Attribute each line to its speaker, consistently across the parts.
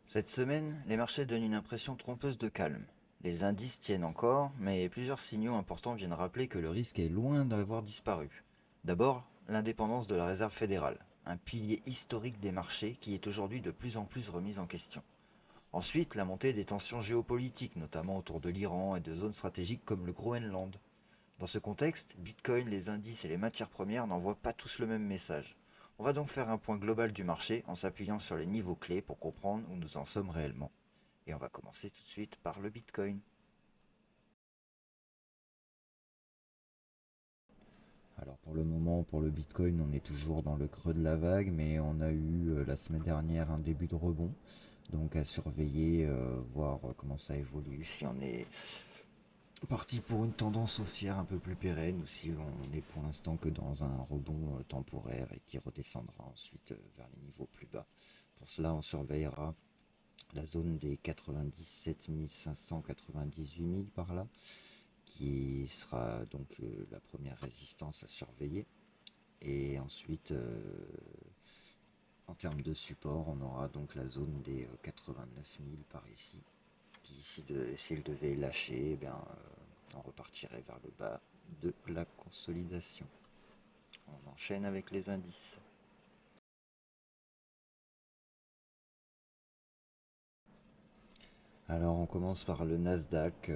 Speaker 1: Cette semaine, les marchés donnent une impression trompeuse de calme. Les indices tiennent encore, mais plusieurs signaux importants viennent rappeler que le risque est loin d'avoir disparu. D'abord, l'indépendance de la Réserve fédérale, un pilier historique des marchés qui est aujourd'hui de plus en plus remis en question. Ensuite, la montée des tensions géopolitiques, notamment autour de l'Iran et de zones stratégiques comme le Groenland. Dans ce contexte, Bitcoin, les indices et les matières premières n'envoient pas tous le même message. On va donc faire un point global du marché en s'appuyant sur les niveaux clés pour comprendre où nous en sommes réellement. Et on va commencer tout de suite par le Bitcoin. Alors pour le moment, pour le Bitcoin, on est toujours dans le creux de la vague, mais on a eu la semaine dernière un début de rebond. Donc à surveiller, voir comment ça évolue, si on est parti pour une tendance haussière un peu plus pérenne ou si on est pour l'instant que dans un rebond temporaire et qui redescendra ensuite vers les niveaux plus bas. Pour cela, on surveillera la zone des 97 500, 98 000 par là, qui sera donc la première résistance à surveiller. Et ensuite, en termes de support, on aura donc la zone des 89 000 par ici, qui s'il devait lâcher, eh bien, on repartirait vers le bas de la consolidation. On enchaîne avec les indices. Alors on commence par le Nasdaq,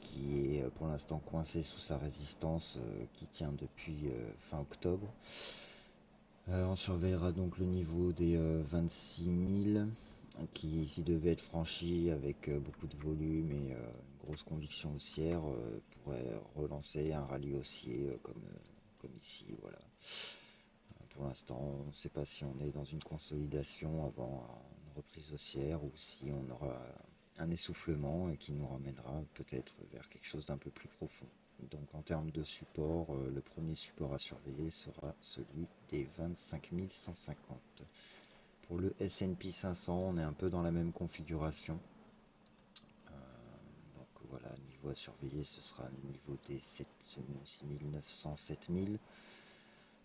Speaker 1: qui est pour l'instant coincé sous sa résistance qui tient depuis fin octobre. On surveillera donc le niveau des 26 000 qui, s'il devait être franchi avec beaucoup de volume et une grosse conviction haussière, pourrait relancer un rallye haussier comme ici. Voilà. Pour l'instant, on ne sait pas si on est dans une consolidation avant une reprise haussière ou si on aura un essoufflement et qui nous ramènera peut-être vers quelque chose d'un peu plus profond. Donc en termes de support, le premier support à surveiller sera celui des 25 150. Pour le S&P 500, on est un peu dans la même configuration. Donc voilà, niveau à surveiller, ce sera le niveau des 6 900, 7000.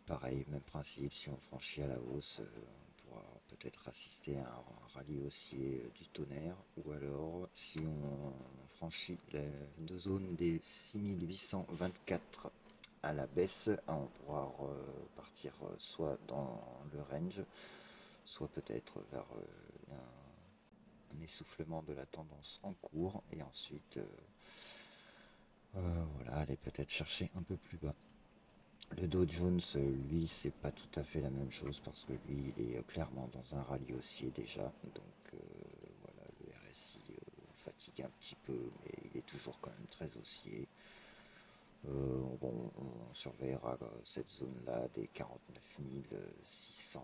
Speaker 1: Pareil, même principe, si on franchit à la hausse, on pourra peut-être assister à un rallye haussier du tonnerre, ou alors si on franchit la zone des 6824 à la baisse, on pourra partir soit dans le range, soit peut-être vers un essoufflement de la tendance en cours, et ensuite voilà, aller peut-être chercher un peu plus bas. Le Dow Jones, lui, c'est pas tout à fait la même chose parce que lui, il est clairement dans un rallye haussier déjà. Donc voilà, le RSI fatigue un petit peu, mais il est toujours quand même très haussier. Bon, on surveillera cette zone-là des 49 600.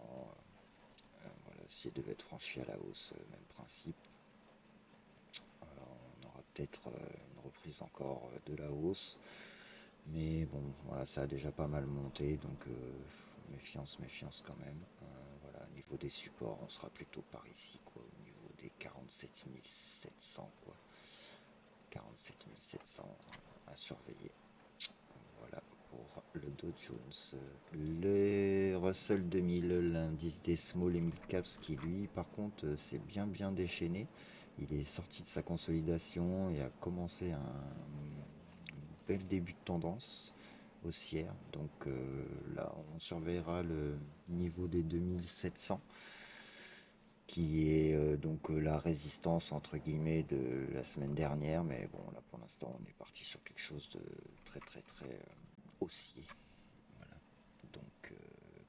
Speaker 1: Voilà, si elle devait être franchie à la hausse, même principe. On aura peut-être une reprise encore de la hausse. Mais bon, voilà, ça a déjà pas mal monté, donc méfiance, méfiance quand même. Voilà, au niveau des supports, on sera plutôt par ici, quoi, au niveau des 47 700, quoi. 47 700 à surveiller. Voilà pour le Dow Jones. Le Russell 2000, l'indice des small et mid caps, qui lui, par contre, s'est bien déchaîné. Il est sorti de sa consolidation et a commencé un bel début de tendance haussière. Donc là, on surveillera le niveau des 2700 qui est donc la résistance entre guillemets de la semaine dernière. Mais bon, là pour l'instant, on est parti sur quelque chose de très haussier. Voilà. Donc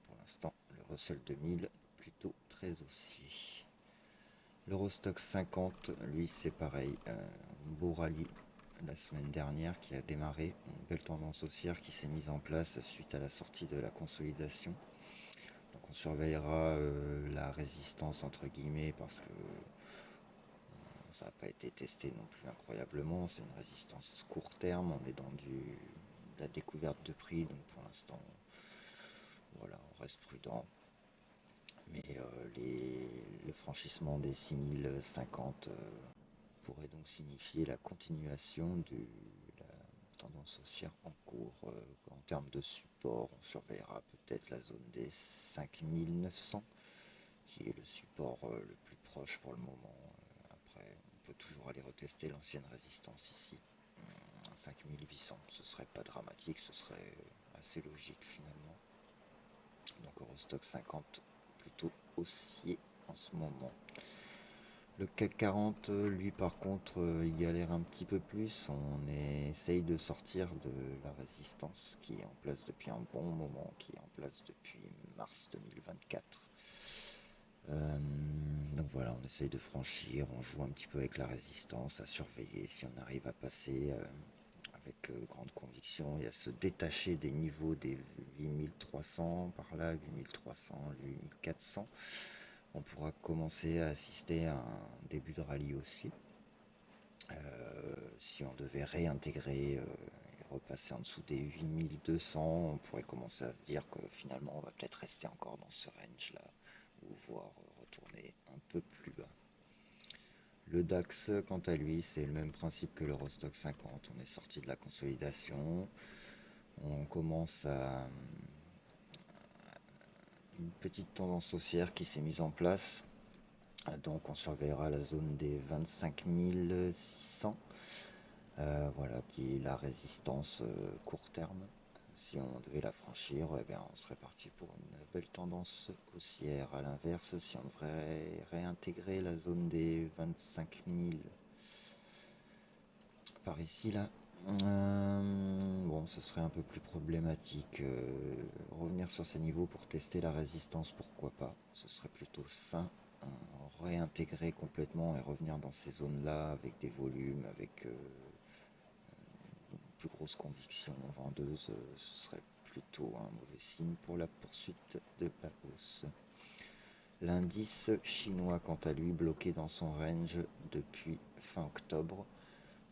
Speaker 1: pour l'instant, le Russell 2000 plutôt très haussier. L'Eurostock 50, lui, c'est pareil, un beau rallye la semaine dernière qui a démarré, une belle tendance haussière qui s'est mise en place suite à la sortie de la consolidation. Donc on surveillera la résistance entre guillemets parce que ça n'a pas été testé non plus incroyablement, c'est une résistance court terme, on est dans de la découverte de prix, donc pour l'instant voilà, on reste prudent. Mais le franchissement des 6050 pourrait donc signifier la continuation de la tendance haussière en cours. En termes de support, on surveillera peut-être la zone des 5900, qui est le support le plus proche pour le moment. Après, on peut toujours aller retester l'ancienne résistance ici. 5800, ce serait pas dramatique, ce serait assez logique finalement. Donc Eurostock 50 plutôt haussier en ce moment. Le CAC 40, lui par contre, il galère un petit peu plus. On essaye de sortir de la résistance qui est en place depuis un bon moment, qui est en place depuis mars 2024. Donc voilà, on essaye de franchir, on joue un petit peu avec la résistance, à surveiller si on arrive à passer avec grande conviction et à se détacher des niveaux des 8300 par là, 8300, 8400. On pourra commencer à assister à un début de rallye aussi. Si on devait réintégrer et repasser en dessous des 8200, on pourrait commencer à se dire que finalement on va peut-être rester encore dans ce range là, ou voire retourner un peu plus bas. Le DAX, quant à lui, c'est le même principe que l'Eurostock 50. On est sorti de la consolidation, on commence à une petite tendance haussière qui s'est mise en place. Donc on surveillera la zone des 25 600, voilà, qui est la résistance court terme. Si on devait la franchir, eh bien, on serait parti pour une belle tendance haussière. À l'inverse, si on devrait réintégrer la zone des 25 000 par ici, là, bon, ce serait un peu plus problématique. Revenir sur ces niveaux pour tester la résistance, pourquoi pas. Ce serait plutôt sain. Réintégrer complètement et revenir dans ces zones-là avec des volumes, avec une plus grosse conviction vendeuse, ce serait plutôt un mauvais signe pour la poursuite de la hausse. L'indice chinois, quant à lui, bloqué dans son range depuis fin octobre.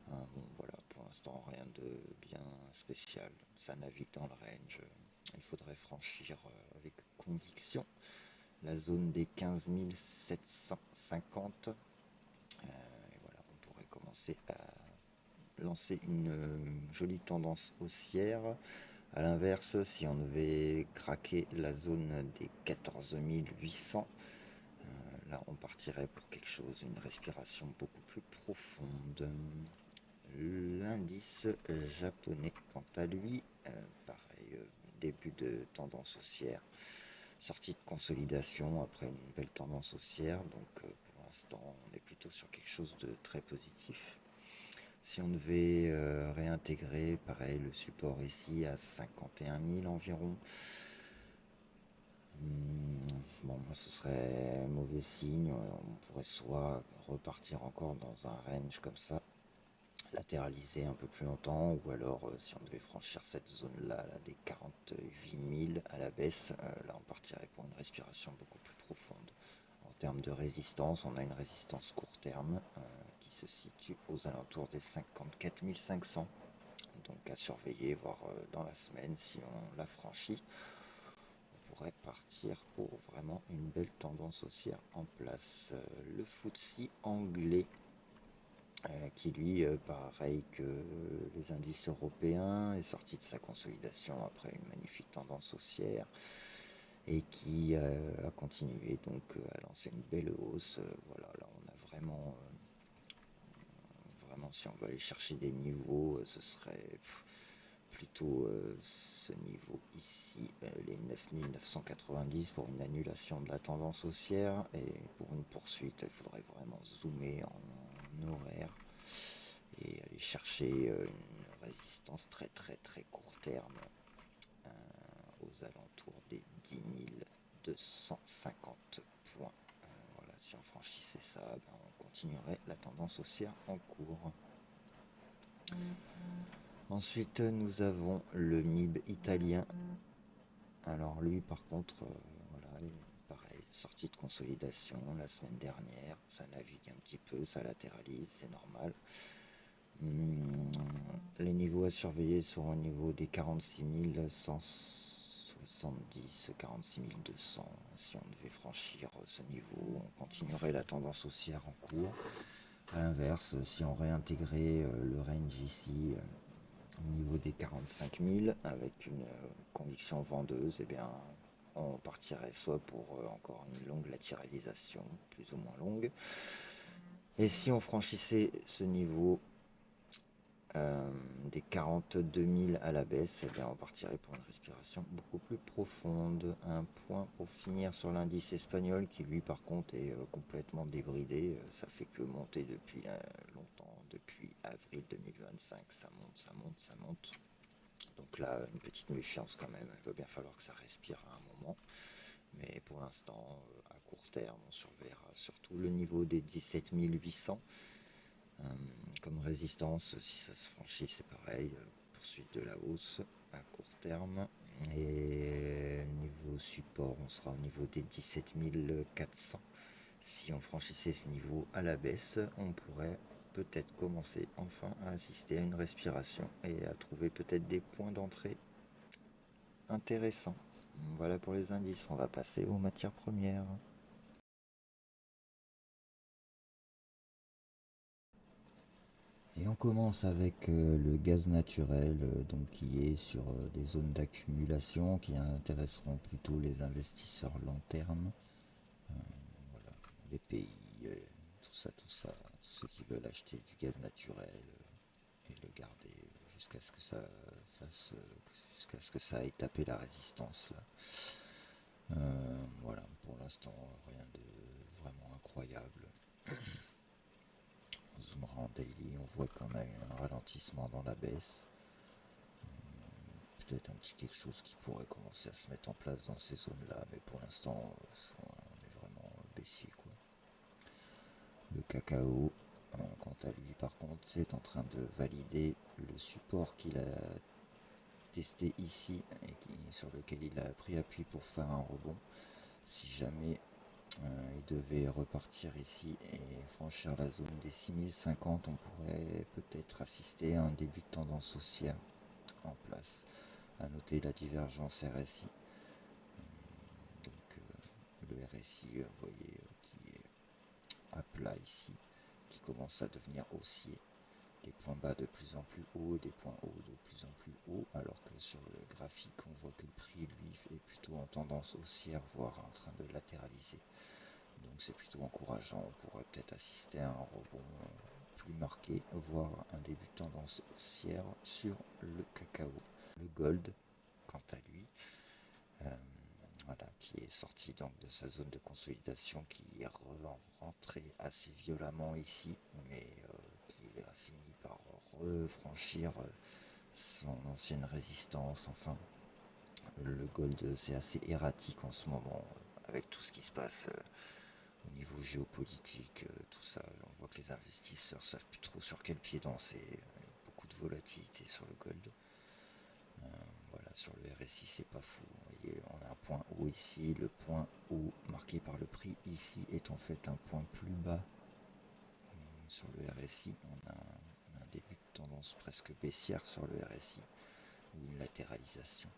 Speaker 1: Bon, voilà, pour l'instant, rien de bien spécial. Ça navigue dans le range. Il faudrait franchir avec conviction la zone des 15 750. Et voilà, on pourrait commencer à lancer une jolie tendance haussière. A l'inverse, si on devait craquer la zone des 14 800, là on partirait pour quelque chose, une respiration beaucoup plus profonde. L'indice japonais, quant à lui, pareil, début de tendance haussière, sortie de consolidation après une belle tendance haussière, donc pour l'instant on est plutôt sur quelque chose de très positif. Si on devait réintégrer, pareil, le support ici à 51 000 environ, bon, ce serait mauvais signe. On pourrait soit repartir encore dans un range comme ça, latéraliser un peu plus longtemps, ou alors si on devait franchir cette zone-là, là, des 48 000 à la baisse, là on partirait pour une respiration beaucoup plus profonde. En termes de résistance, on a une résistance court terme qui se situe aux alentours des 54 500. Donc à surveiller, voir dans la semaine si on la franchit. On pourrait partir pour vraiment une belle tendance haussière en place. Le FTSE anglais, qui lui, pareil que les indices européens, est sorti de sa consolidation après une magnifique tendance haussière et qui a continué donc à lancer une belle hausse. Voilà, là on a vraiment, vraiment, si on veut aller chercher des niveaux, ce serait plutôt ce niveau ici, les 9990 pour une annulation de la tendance haussière, et pour une poursuite, il faudrait vraiment zoomer en horaire et aller chercher une résistance très très très court terme aux alentours des 10 250 points. Voilà, si on franchissait ça, ben, on continuerait la tendance haussière en cours. Ensuite, nous avons le MIB italien. Alors lui, par contre, voilà, pareil, sortie de consolidation la semaine dernière. Ça navigue un petit peu, ça latéralise, c'est normal. Les niveaux à surveiller sont au niveau des 46 170, 46 200. Si on devait franchir ce niveau, on continuerait la tendance haussière en cours. À l'inverse, si on réintégrait le range ici au niveau des 45 000 avec une conviction vendeuse, eh bien, on partirait soit pour encore une longue latéralisation, plus ou moins longue. Et si on franchissait ce niveau des 42 000 à la baisse, eh bien, on partirait pour une respiration beaucoup plus profonde. Un point pour finir sur l'indice espagnol qui lui par contre est complètement débridé. Ça fait que monter depuis longtemps, depuis avril 2025. Ça monte, ça monte, ça monte. Donc là, une petite méfiance quand même. Il va bien falloir que ça respire à un moment. Mais pour l'instant, à court terme, on surveillera surtout le niveau des 17 800 comme résistance. Si ça se franchit, c'est pareil, poursuite de la hausse à court terme. Et niveau support, on sera au niveau des 17 400. Si on franchissait ce niveau à la baisse, on pourrait peut-être commencer enfin à assister à une respiration et à trouver peut-être des points d'entrée intéressants. Voilà pour les indices, on va passer aux matières premières. Et on commence avec le gaz naturel, donc qui est sur des zones d'accumulation qui intéresseront plutôt les investisseurs long terme. Voilà, les pays, tout ça, tous ceux qui veulent acheter du gaz naturel et le garder jusqu'à ce que ça fasse, jusqu'à ce que ça aille taper la résistance là. Voilà, pour l'instant, rien de vraiment incroyable. On zoomera en daily, on voit qu'on a eu un ralentissement dans la baisse. Peut-être un petit quelque chose qui pourrait commencer à se mettre en place dans ces zones-là, mais pour l'instant, on est vraiment baissier, quoi. Le cacao, quant à lui, par contre, c'est en train de valider le support qu'il a testé ici et sur lequel il a pris appui pour faire un rebond. Si jamais il devait repartir ici et franchir la zone des 6050, on pourrait peut-être assister à un début de tendance haussière en place. À noter la divergence RSI. Donc le RSI, vous voyez, qui est à plat ici, qui commence à devenir haussier. Des points bas de plus en plus hauts, des points hauts de plus en plus hauts, alors que sur le graphique, on voit que le prix, lui, est plutôt en tendance haussière, voire en train de latéraliser. Donc c'est plutôt encourageant, on pourrait peut-être assister à un rebond plus marqué, voire un début de tendance haussière sur le cacao. Le gold, quant à lui, voilà, qui est sorti donc de sa zone de consolidation, qui est rentré assez violemment ici, mais qui a fini par refranchir son ancienne résistance. Enfin, le gold, c'est assez erratique en ce moment, avec tout ce qui se passe au niveau géopolitique, tout ça. On voit que les investisseurs savent plus trop sur quel pied danser. Beaucoup de volatilité sur le gold. Voilà, sur le RSI, c'est pas fou. Vous voyez, on a un point haut ici. Le point haut marqué par le prix ici est en fait un point plus bas. Sur le RSI, on a un début de tendance presque baissière sur le RSI, ou une latéralisation.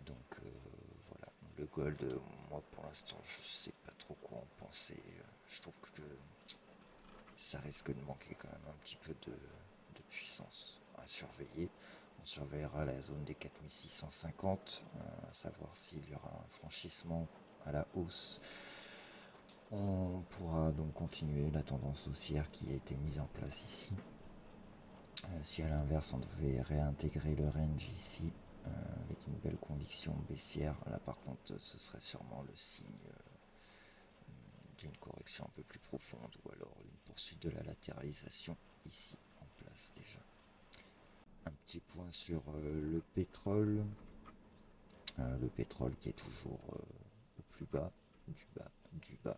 Speaker 1: Donc voilà, le gold, moi pour l'instant, je sais pas trop quoi en penser. Je trouve que ça risque de manquer quand même un petit peu de puissance à surveiller. On surveillera la zone des 4650, à savoir s'il y aura un franchissement à la hausse. On pourra donc continuer la tendance haussière qui a été mise en place ici. Si à l'inverse on devait réintégrer le range ici avec une belle conviction baissière, là par contre ce serait sûrement le signe d'une correction un peu plus profonde ou alors d'une poursuite de la latéralisation ici en place déjà. Un petit point sur le pétrole. Le pétrole qui est toujours au plus bas, du bas, du bas.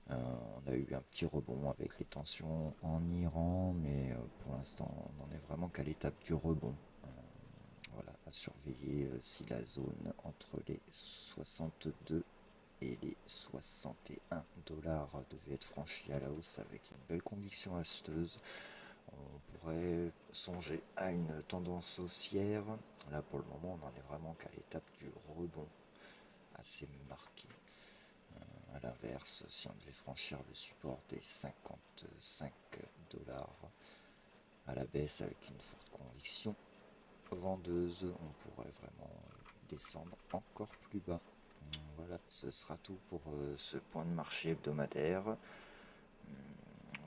Speaker 1: On a eu un petit rebond avec les tensions en Iran, mais pour l'instant on en est vraiment qu'à l'étape du rebond. Voilà, à surveiller si la zone entre les 62 et les 61 dollars devait être franchie à la hausse avec une belle conviction acheteuse. On pourrait songer à une tendance haussière. Là pour le moment on en est vraiment qu'à l'étape du rebond assez marqué. À l'inverse, si on devait franchir le support des 55 $ à la baisse avec une forte conviction vendeuse, on pourrait vraiment descendre encore plus bas. Voilà, ce sera tout pour ce point de marché hebdomadaire.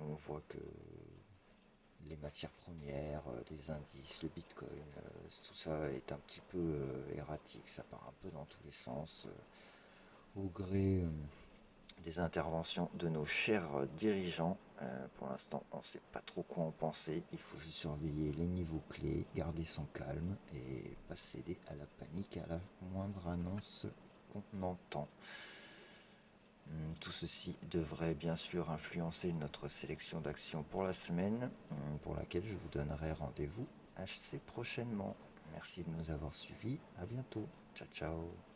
Speaker 1: On voit que les matières premières, les indices, le bitcoin, tout ça est un petit peu erratique, ça part un peu dans tous les sens, au gré des interventions de nos chers dirigeants. Pour l'instant, on ne sait pas trop quoi en penser. Il faut juste surveiller les niveaux clés, garder son calme et pas céder à la panique à la moindre annonce qu'on entend. Tout ceci devrait bien sûr influencer notre sélection d'actions pour la semaine, pour laquelle je vous donnerai rendez-vous assez prochainement. Merci de nous avoir suivis. À bientôt. Ciao, ciao.